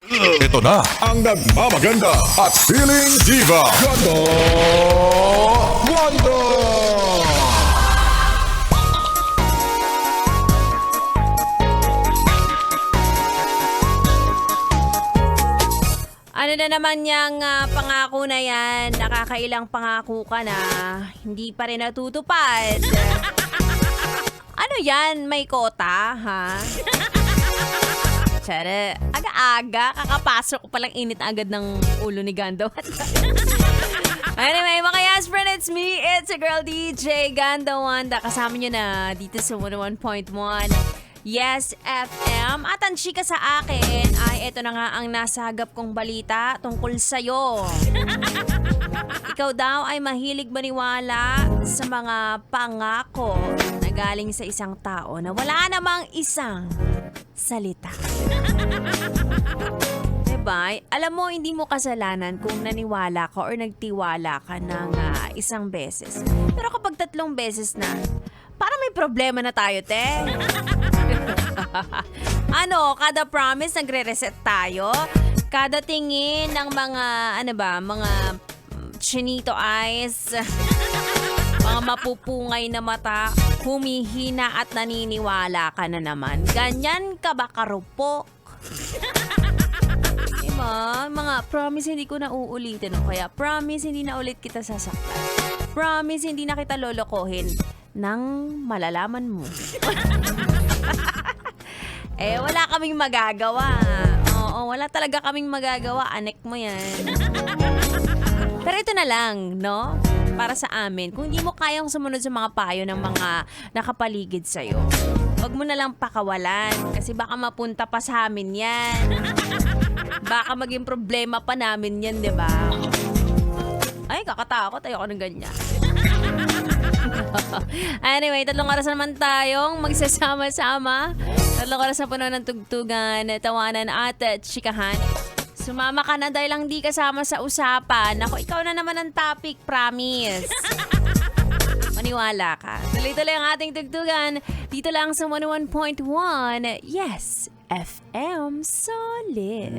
Ito na ang nagmamaganda at feeling diva, Ganda Wanda! Ano na naman yung pangako na yan? Nakakailang pangako ka na, hindi pa rin natutupad. Ano yan? May kota, ha? Tsara, aga-aga, kakapasok ko palang init agad ng ulo ni Ganda. Anyway, mga yes friend, it's me. It's a girl DJ, Ganda Wanda. Kasama nyo na dito sa 101.1 Yes FM. At ang chika sa akin ay ito na nga ang nasagap kong balita tungkol sa'yo. Ikaw daw ay mahilig maniwala sa mga pangako na galing sa isang tao na wala namang isang salita. Diba? Alam mo, hindi mo kasalanan kung naniwala ka or nagtiwala ka ng isang beses. Pero kapag 3 beses na, parang may problema na tayo, te. Ano, kada promise nagre-reset tayo. Kada tingin ng mga, mga chinito eyes, mga mapupungay na mata, humihina at naniniwala ka na naman. Ganyan ka ba karupok? Diba? Mga promise hindi ko na uulitin. O kaya promise hindi na ulit kita sasaktan. Promise hindi na kita lolokohin nang malalaman mo. Wala kaming magagawa. Oo, wala talaga kaming magagawa. Anek mo yan. Pero ito na lang, no? Para sa amin, kung hindi mo kayang sumunod sa mga payo ng mga nakapaligid sa'yo, wag mo na lang pakawalan. Kasi baka mapunta pa sa amin yan. Baka maging problema pa namin yan, di ba? Ay, kakatakot. Ayoko ng ganyan. Anyway, 3 oras naman tayong magsasama-sama. 3 oras na puno ng tugtugan, tawanan at chikahan. Sumama ka na dahil lang di kasama sa usapan. Ako, ikaw na naman ang topic, promise. Maniwala ka. Tuloy-tuloy ang ating tugtugan. Dito lang sa 101.1 Yes FM Solid.